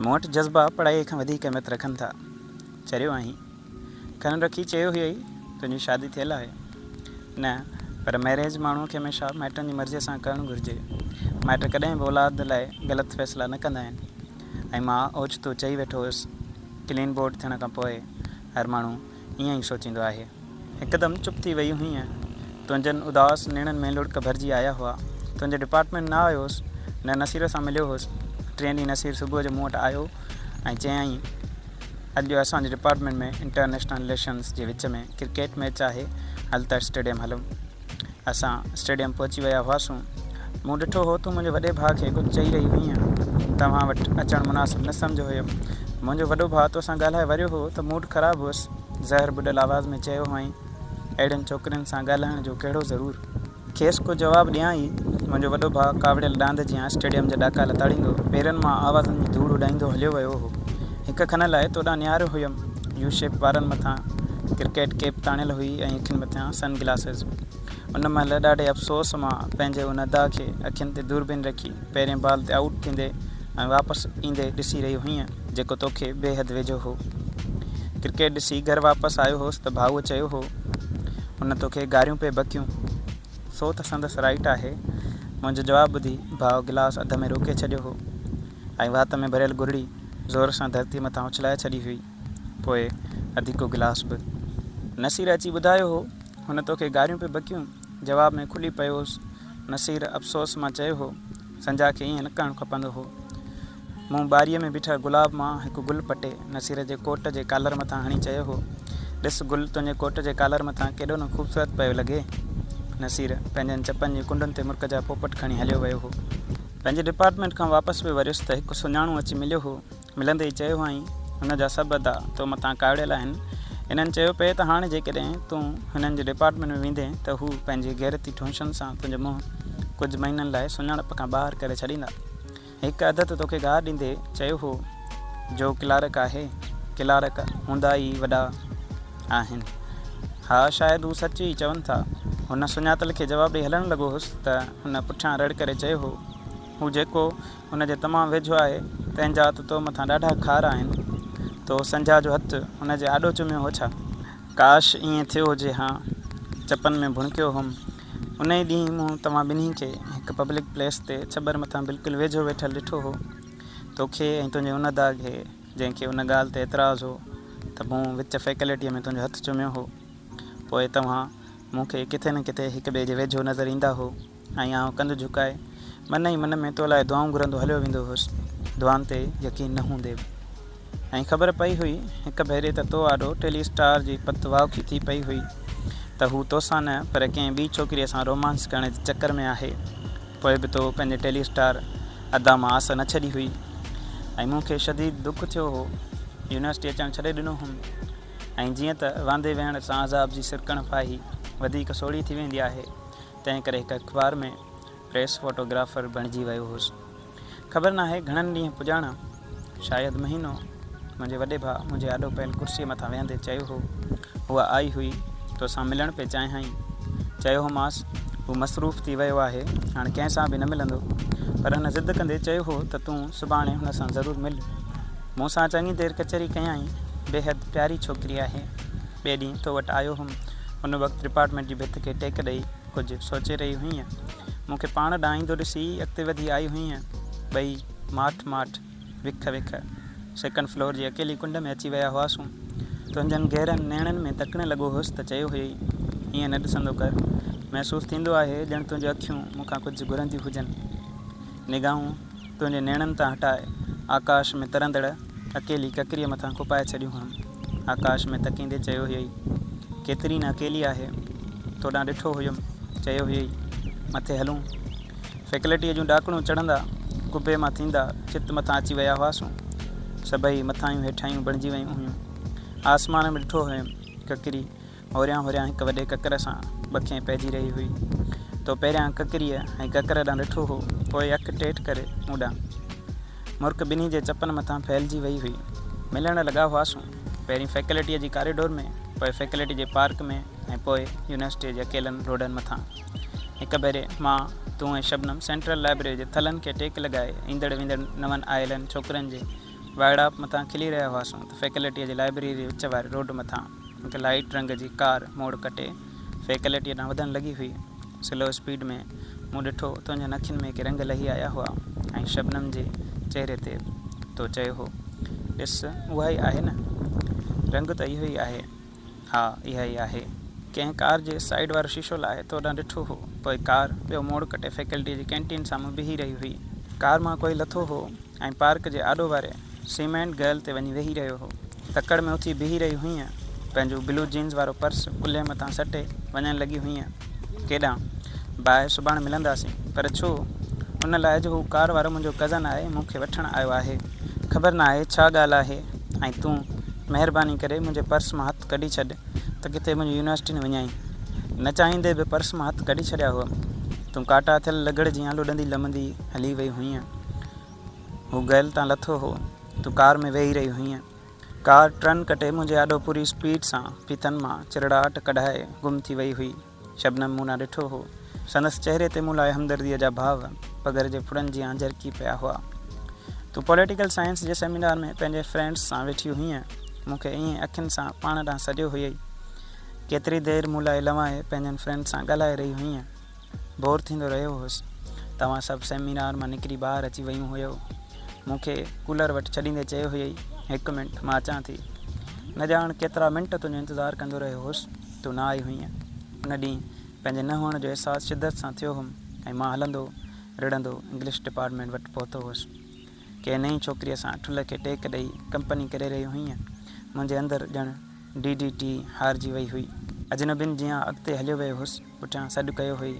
मूं वटि जज़्बा पढ़ाई खां वधीक अहमियत रखनि था। चरियो आहीं, खन रखी चयो हुई तुंहिंजी शादी थियल आहे। न, पर मैरिज माण्हूअ खे हमेशह माइटनि जी मर्ज़ीअ सां करणु घुरिजे। माइट कॾहिं बि औलाद लाइ ग़लति फ़ैसिला न कंदा आहिनि। ऐं मां ओचितो चई वेठो हुउसि, क्लीन बोर्ड थियण खां पोइ हर माण्हू ईअं ई सोचींदो आहे। हिकदमि चुप थी वई हुई। तुंहिंजनि उदास नेणनि में लुड़क भरिजी आया हुआ। तुंहिंजे डिपार्टमेंट न आयो हुउसि, न नसीर सां मिलियो हुउसि। 3 ॾींहं नसीर सुबुह जो मूं वटि आयो ऐं चयाईं, अॼु असांजे डिपार्टमेंट में इंटरनेशनल रिलेशन्स जे विच में क्रिकेट मैच आहे, हल त स्टेडियम हलूं। असां स्टेडियम पहुची विया हुआसीं। मूं ॾिठो हो तूं मुंहिंजे वॾे भाउ खे कुझु चई रही हुई। तव्हां वटि अचणु मुनासिबु न सम्झो हुयुमि। मुंहिंजो वॾो भाउ तोसां ॻाल्हाए वरियो हो त मूड ख़राबु हुअसि। ज़हर बुॾल आवाज़ में चयो हुअईं, अहिड़ियुनि छोकिरियुनि सां ॻाल्हाइण जो कहिड़ो ज़रूरु। खेसि को जवाबु ॾियां ई मुंहिंजो वॾो भाउ कावड़ियल डांद जियां स्टेडियम जा ॾाका लताड़ींदो पेरनि मां आवाज़नि जी धूड़ उॾाईंदो हलियो वियो हो। हिक खन लाइ तोॾां निहारियो हुयुमि। यू शेप वारनि मथां क्रिकेट कैप ताणियल हुई ऐं अखियुनि मथां सन ग्लासिस। उन महिल ॾाढे अफ़सोस मां पंहिंजे उन अदा खे अखियुनि ते दूरबीन रखी पहिरें बॉल ते आउट थींदे ऐं वापसि ईंदे ॾिसी रही हुई, जेको तोखे बेहदि वेझो हो। क्रिकेट ॾिसी घर वापसि आयो हुउसि त भाऊअ चयो हो, उन तोखे गारियूं पे बकियूं। सो त संदसि राइट आहे। मुंहिंजो जवाबु ॿुधी भाउ गिलास अध में रोके छॾियो हो ऐं वात में भरियल गुरड़ी ज़ोर सां धरती मथां उछलाए छॾी हुई। पोइ अधीको गिलास बि। नसीर अची ॿुधायो हो, हुन तोखे गारियूं पे बकियूं। जवाब में खुली पियो हुउसि। नसीर अफ़सोस मां चयो हो, संजा खे ईअं न करणु खपंदो हो। मूं ॿारीअ में बीठल गुलाब मां हिकु गुल पटे नसीर जे कोट जे कॉलर मथां हणी चयो हो, ॾिस गुल तुंहिंजे कोट जे कॉलर मथां केॾो न ख़ूबसूरत पियो लॻे। नसीर पंहिंजनि चपनि जी कुंडुनि ते मुर्क जा पोपट खणी हलियो वियो हो। पंहिंजे डिपार्टमेंट खां वापसि बि वरियुसि त हिकु सुञाणू अची मिलियो हो। मिलंदे ई चयो हुअईं, हुन जा सभु अदा तो मथां कावड़ियल आहिनि। इन्हनि चयो पिए त हाणे जेकॾहिं तूं हिननि जे डिपार्टमेंट में वेंदे त हू पंहिंजी गैरती ठोंशनि सां तुंहिंजो मुंहुं कुझु महीननि लाइ सुञाणप खां ॿाहिरि करे छॾींदा। हिकु अदद तोखे गाह ॾींदे चयो हो, जो क्लार्क आहे, क्लार्क हूंदा ई वॾा आहिनि। हा, शायदि हू सच ई चवनि था। हुन सुञातल खे जवाबु ॾेई हलणु लॻो हुउसि त हुन पुठियां रड़ करे चयो हो, हू जेको हुनजे तमामु वेझो आहे, तंहिंजा त तो मथां ॾाढा खार आहिनि। तो संझा जो हथु हुनजे आॾो चुमियो हो छा? काश ईअं थियो हुजे। हा, चपनि में भुणकियो हुउमि। उन ई ॾींहुं मूं तव्हां ॿिन्ही खे हिकु पब्लिक प्लेस ते छबर मथां बिल्कुलु वेझो वेठल ॾिठो हो। तोखे ऐं तुंहिंजे उन अदा खे, जंहिंखे उन ॻाल्हि ते एतिराज़ु हो त मूं विच फैकल्टीअ में तुंहिंजो हथु चुमियो हो। पोइ तव्हां मूंखे किथे न किथे हिक ॿिए जे वेझो नज़र ईंदा हो ऐं आउं कंधु झुकाए मन ई मन में तो लाइ दुआऊं घुरंदो हलियो वेंदो हुउसि। दुआनि ते यकीन न हूंदे बि। ऐं ख़बर पई हुई हिकु भेरे त तो आॾो टेलीस्टार जी पत वाउखी थी पई हुई त हू तोसां न पर कंहिं ॿी छोकिरीअ सां रोमांस करण जे चकर में आहे। पोइ बि तो पंहिंजे टेलीस्टार अदा मां आस न छॾी हुई ऐं मूंखे शदीद दुख थियो हो। यूनिवर्सिटी अचणु छॾे ॾिनो हुउमि ऐं जीअं त वांदे वेहण सां अज़ाब जी सिरकण फाही वधीक सोढ़ी थी वेंदी आहे, तंहिं करे हिकु अख़बार में प्रेस फोटोग्राफर बणिजी वियो हुउसि। ख़बर न आहे घणनि ॾींहं पुॼाणा, शायदि महीनो। मुंहिंजे वॾे भाउ मुंहिंजे आॾो पयल कुर्सीअ मथां वेहंदे चयो हो, उहा आई हुई तोसां मिलण पे चाहियईं। चयो होमांसि, हू मसरूफ़ थी वियो आहे, हाणे कंहिं सां बि न मिलंदो। पर हुन ज़िद कंदे चयो हो त तूं सुभाणे हुन सां ज़रूरु मिल। मूं सां चङी देरि कचहरी कयईं। बेहदि प्यारी छोकिरी आहे। ॿिए ॾींहुं तो वटि आयो हुउमि। हुन वक़्तु डिपार्टमेंट जी भित खे टेक ॾेई कुझु सोचे रही हुई। मूंखे पाण ॾांहुं ईंदो ॾिसी अॻिते वधी आई हुई। ॿई माठ विख सेकंड फ्लोर जी अकेली कुंड में अची विया हुआसीं। तुंहिंजनि गहरनि नेणनि में तकणु लॻो हुउसि त चयो हुई, ईअं न ॾिसंदो कर। महसूसु थींदो आहे ॼण तुंहिंजूं अखियूं मूंखां कुझु घुरंदियूं हुजनि। निगाहूं तुंहिंजे नेणनि तां हटाए आकाश में तरंदड़ अकेली ककरीअ मथां खुपाए छॾियूं हुअमि। आकाश में तकींदे चयो हुई, केतिरी न अकेली आहे। तोॾां ॾिठो हुयुमि। चयो हुई, मथे हलूं। फैकल्टीअ जूं ॾाकणूं चढ़ंदा कुबे मां थींदा चित मथां अची विया हुआसीं। सभई मथायूं हेठायूं बणिजी वियूं हुयूं। आसमान में ॾिठो हुयुमि, ककरी होरियां हिकु वॾे ककर सां ॿखे पइजी रही हुई। तो पहिरियां ककरीअ ऐं ककर ॾांहुं ॾिठो हो, पोइ अखि टेठ करे मूं ॾांहुं। मुर्क ॿिन्ही जे चपनि मथां फैलिजी वई हुई। मिलण लॻा हुआसीं, पहिरीं फैकल्टीअ जी कॉरिडोर में, पोइ फैकल्टी जे पार्क में ऐं पोइ यूनिवर्सिटीअ जे अकेलनि रोडनि मथां। हिकु भेरे मां, तूं ऐं शबनम सेंट्रल लाइब्रेरी जे थलनि खे टेक लॻाए ईंदड़ वेंदड़ नवनि आयलनि छोकिरनि जे वाइड़ा मथां खिली रहिया हुआसीं त फैकल्टीअ जी लाइब्रेरी विच वारे रोड मथां हिकु लाइट रंग जी कार मोड़ कटे फैकल्टीअ ॾांहुं वधणु लॻी हुई। स्लो स्पीड में मूं ॾिठो तुंहिंजनि अखियुनि में के रंग लही आया हुआ ऐं शबनम जे चहिरे ते तो चयो हो, ॾिस उहा ई आहे न, रंग त इहो ई आहे। हा इहा ई आहे। कंहिं कार जे साइड वारो शीशो लाहे तो ॾांहुं ॾिठो हो। पोइ कार ॿियो मोड़ कटे फैकल्टीअ जी कैंटीन साम्हूं बीही रही हुई। कार मां कोई लथो हो ऐं पार्क जे आॾो वारे सीमेंट गर्ल ते वञी वेही रहियो हो। तकड़ में उथी बीही रही हुईं, पंहिंजो ब्लू जीन्स वारो पर्स कुल्हे मथां सटे वञणु लॻी हुईं। केॾां? बाहि सुभाणे मिलंदासीं, पर छो? उन लाइ जो हू कार वारो मुंहिंजो कज़न आहे, मूंखे वठणु आयो आहे। ख़बर न आहे छा ॻाल्हि आहे, ऐं तूं महिरबानी करे मुंहिंजे पर्स मां हथु कढी छॾ त किथे मुंहिंजी यूनिवर्सिटी न विञाई। न चाहींदे बि पर्स मां हथु कढी छॾिया हुआ। तूं काटा थियल लॻड़ जीअं लुॾंदी लमंदी हली वई हुईं। हू गर्ल तां लथो हो, तूं कार में वेही रही हुईं। कार टर्न कटे मुंहिंजे आॾो पूरी स्पीड सां फीथनि मां चिरड़ाहट कढाए गुम थी वई हुई। शबनम मूं न ॾिठो हो। संदसि चहिरे ते मूं लाइ हमदर्दीअ जा भाव पगर जे फुड़नि जीअं झरकी पिया हुआ। तूं पॉलिटिकल साइंस जे सेमिनार में पंहिंजे फ्रेंड्स सां वेठी हुईं। मूंखे ईअं अखियुनि सां पाण ॾांहुं सॼो हुई। केतिरी देरि मूं लाइ लवाए पंहिंजनि फ्रेंड्स सां ॻाल्हाए रही हुईं। बोर थींदो रहियो हुउसि। तव्हां सभु सेमिनार मां निकिरी ॿाहिरि अची वियूं हुयो। मूंखे कूलर वटि छॾींदे चयो हुई, 1 मिंट मां अचां थी। न ॼाण केतिरा मिंट तुंहिंजो इंतज़ारु कंदो रहियो हुउसि, तूं न आई हुईं। उन ॾींहुं पंहिंजे न हुअण जो अहसासु शिदत सां थियो हुउमि ऐं मां हलंदो रिड़ंदो इंग्लिश डिपार्टमेंट वटि पहुतो हुउसि। कंहिं नई छोकिरीअ सां ठुल खे टेक ॾेई कंपनी करे रही हुईं। मुंहिंजे अंदरि ॼणु DDT हारजी वई हुई। अजनबियुनि जीअं अॻिते हलियो वियो हुउसि, पुठियां सॾु कयो हुई।